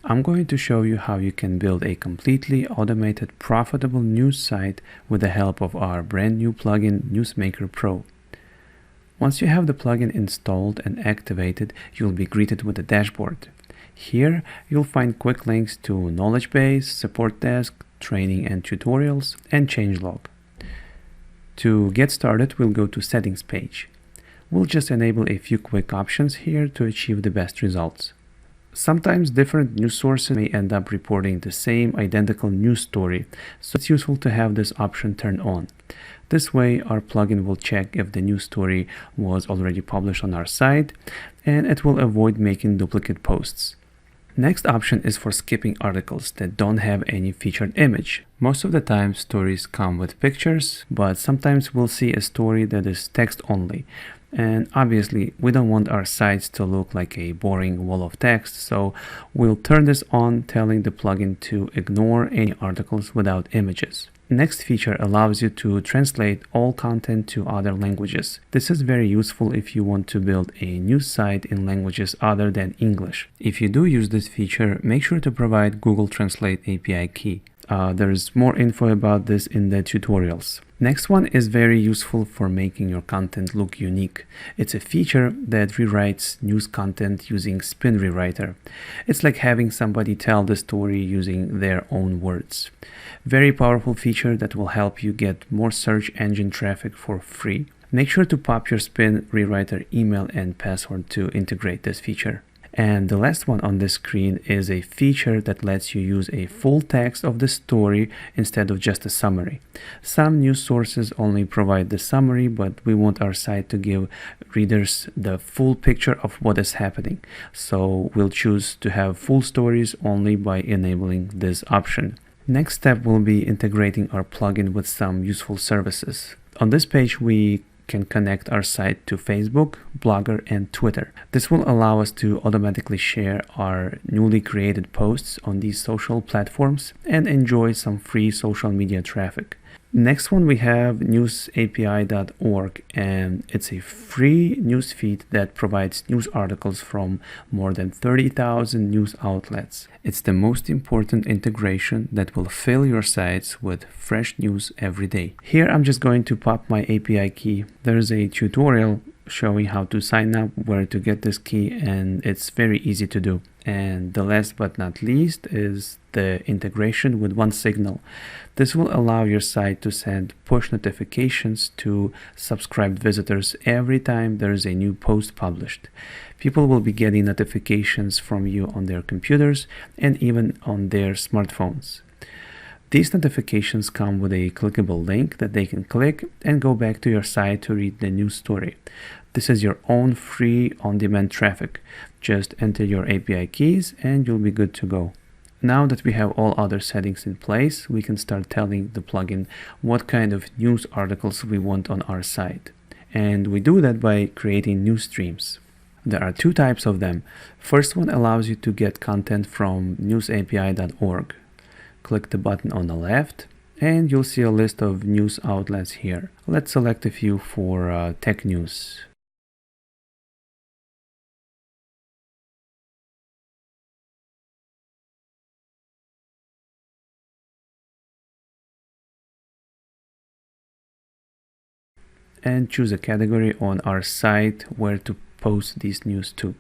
I'm going to show you how you can build a completely automated profitable news site with the help of our brand new plugin NewsMakerPRO. Once you have the plugin installed and activated, you'll be greeted with a dashboard. Here you'll find quick links to knowledge base, support desk, training and tutorials, and changelog. To get started, we'll go to settings page. We'll just enable a few quick options here to achieve the best results. Sometimes different news sources may end up reporting the same identical news story, so it's useful to have this option turned on. This way, our plugin will check if the news story was already published on our site, and it will avoid making duplicate posts. Next option is for skipping articles that don't have any featured image. Most of the time, stories come with pictures, but sometimes we'll see a story that is text only. And obviously, we don't want our sites to look like a boring wall of text, so we'll turn this on, telling the plugin to ignore any articles without images. Next feature allows you to translate all content to other languages. This is very useful if you want to build a news site in languages other than English. If you do use this feature, make sure to provide Google Translate API key. There's more info about this in the tutorials. Next one is very useful for making your content look unique. It's a feature that rewrites news content using Spin Rewriter. It's like having somebody tell the story using their own words. Very powerful feature that will help you get more search engine traffic for free. Make sure to pop your Spin Rewriter email and password to integrate this feature. And the last one on this screen is a feature that lets you use a full text of the story instead of just a summary. Some news sources only provide the summary, but we want our site to give readers the full picture of what is happening. So we'll choose to have full stories only by enabling this option. Next step will be integrating our plugin with some useful services. On this page, we can connect our site to Facebook, Blogger, and Twitter. This will allow us to automatically share our newly created posts on these social platforms and enjoy some free social media traffic. Next one, we have newsapi.org, and it's a free news feed that provides news articles from more than 30,000 news outlets. It's the most important integration that will fill your sites with fresh news every day. Here I'm just going to pop my API key. There's a tutorial showing how to sign up, where to get this key, and it's very easy to do. And the last but not least is the integration with OneSignal. This will allow your site to send push notifications to subscribed visitors every time there is a new post published. People will be getting notifications from you on their computers and even on their smartphones. These notifications come with a clickable link that they can click and go back to your site to read the news story. This is your own free on-demand traffic. Just enter your API keys and you'll be good to go. Now that we have all other settings in place, we can start telling the plugin what kind of news articles we want on our site. And we do that by creating news streams. There are two types of them. First one allows you to get content from newsapi.org. Click the button on the left and you'll see a list of news outlets here. Let's select a few for tech news. And choose a category on our site where to post these news to.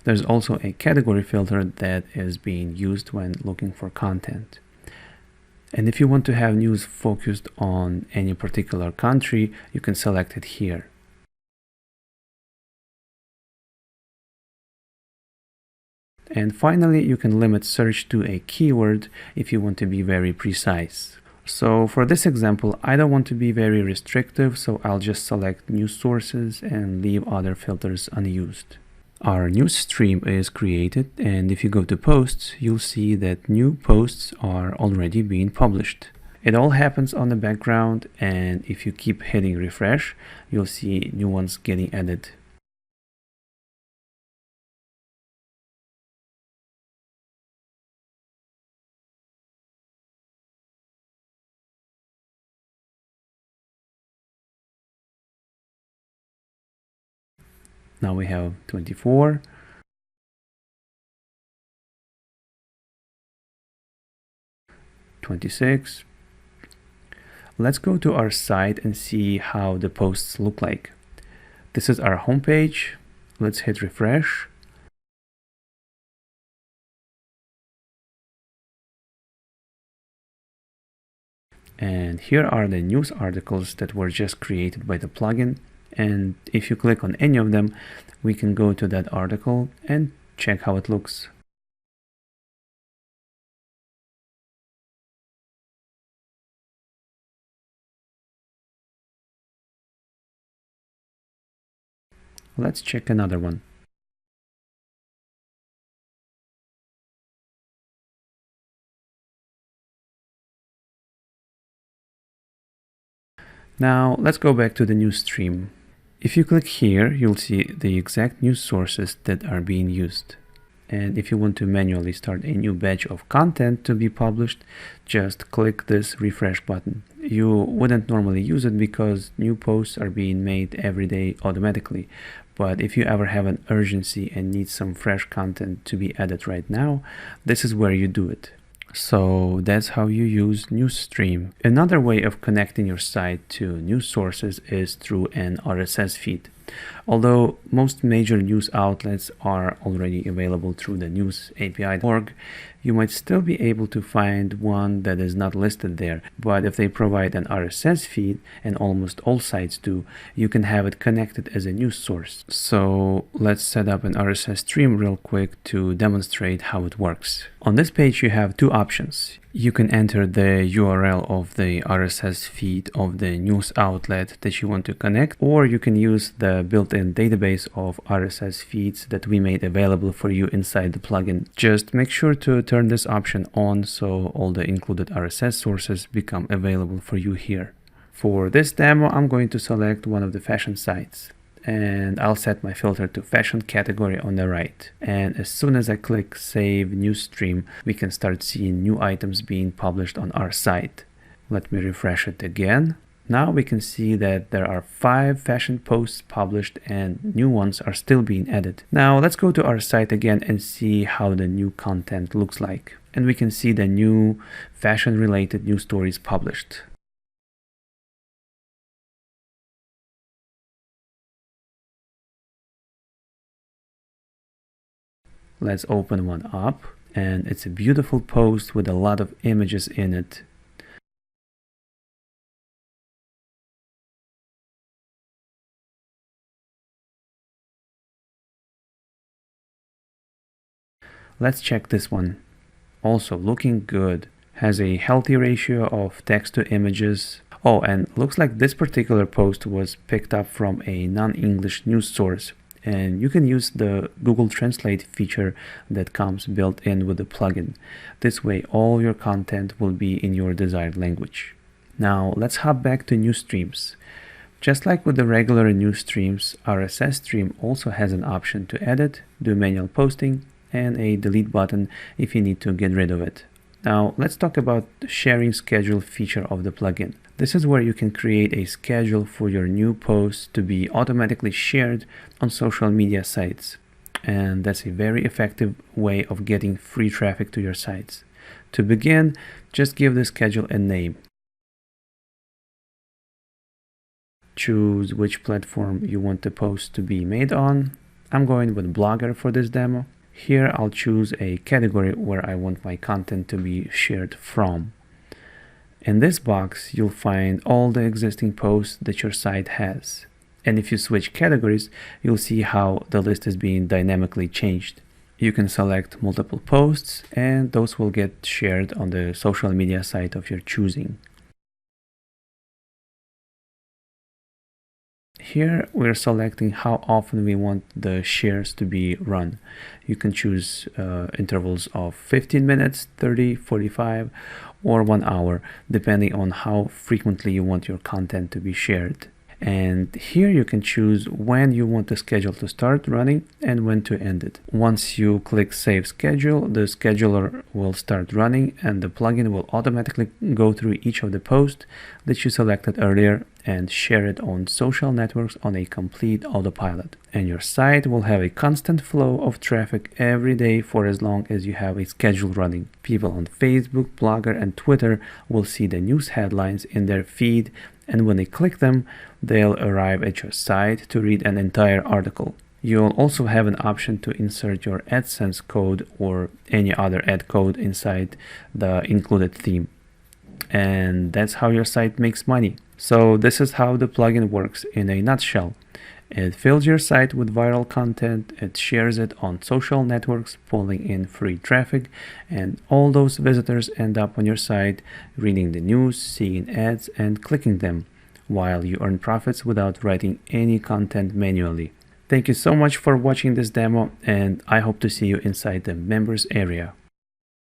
There's also a category filter that is being used when looking for content. And if you want to have news focused on any particular country, you can select it here. And finally, you can limit search to a keyword if you want to be very precise. So for this example, I don't want to be very restrictive, so I'll just select news sources and leave other filters unused. Our news stream is created, and if you go to posts, you'll see that new posts are already being published. It all happens on the background, and if you keep hitting refresh, you'll see new ones getting added. Now we have 24. 26. Let's go to our site and see how the posts look like. This is our homepage. Let's hit refresh. And here are the news articles that were just created by the plugin. And if you click on any of them, we can go to that article and check how it looks. Let's check another one. Now let's go back to the news stream. If you click here, you'll see the exact news sources that are being used. And if you want to manually start a new batch of content to be published, just click this refresh button. You wouldn't normally use it because new posts are being made every day automatically. But if you ever have an urgency and need some fresh content to be added right now, this is where you do it. So that's how you use NewsStream. Another way of connecting your site to news sources is through an RSS feed. Although most major news outlets are already available through the news API.org, you might still be able to find one that is not listed there. But if they provide an RSS feed, and almost all sites do, you can have it connected as a news source. So let's set up an RSS stream real quick to demonstrate how it works. On this page you have two options. You can enter the URL of the RSS feed of the news outlet that you want to connect, or you can use the built-in database of RSS feeds that we made available for you inside the plugin. Just make sure to turn this option on so all the included RSS sources become available for you here. For this demo, I'm going to select one of the fashion sites, and I'll set my filter to fashion category on the right. And as soon as I click save news stream, we can start seeing new items being published on our site. Let me refresh it again. Now we can see that there are 5 fashion posts published and new ones are still being added. Now let's go to our site again and see how the new content looks like. And we can see the new fashion related news stories published. Let's open one up, and it's a beautiful post with a lot of images in it. Let's check this one. Also looking good. Has a healthy ratio of text to images. Oh, and looks like this particular post was picked up from a non-English news source. And you can use the Google Translate feature that comes built in with the plugin. This way all your content will be in your desired language. Now let's hop back to news streams. Just like with the regular news streams, RSS stream also has an option to edit, do manual posting, and a delete button if you need to get rid of it. Now let's talk about the sharing schedule feature of the plugin. This is where you can create a schedule for your new posts to be automatically shared on social media sites. And that's a very effective way of getting free traffic to your sites. To begin, just give the schedule a name. Choose which platform you want the post to be made on. I'm going with Blogger for this demo. Here I'll choose a category where I want my content to be shared from. In this box, you'll find all the existing posts that your site has. And if you switch categories, you'll see how the list is being dynamically changed. You can select multiple posts, and those will get shared on the social media site of your choosing. Here we're selecting how often we want the shares to be run. You can choose intervals of 15 minutes, 30, 45, or 1 hour, depending on how frequently you want your content to be shared. And here you can choose when you want the schedule to start running and when to end it. Once you click Save Schedule, the scheduler will start running and the plugin will automatically go through each of the posts, that you selected earlier and share it on social networks on a complete autopilot. And your site will have a constant flow of traffic every day for as long as you have a schedule running. People on Facebook, Blogger, and Twitter will see the news headlines in their feed, and when they click them, they'll arrive at your site to read an entire article. You'll also have an option to insert your AdSense code or any other ad code inside the included theme. And that's how your site makes money. So this is how the plugin works in a nutshell. It fills your site with viral content, it shares it on social networks, pulling in free traffic, and all those visitors end up on your site reading the news, seeing ads, and clicking them, while you earn profits without writing any content manually. Thank you so much for watching this demo, and I hope to see you inside the members area.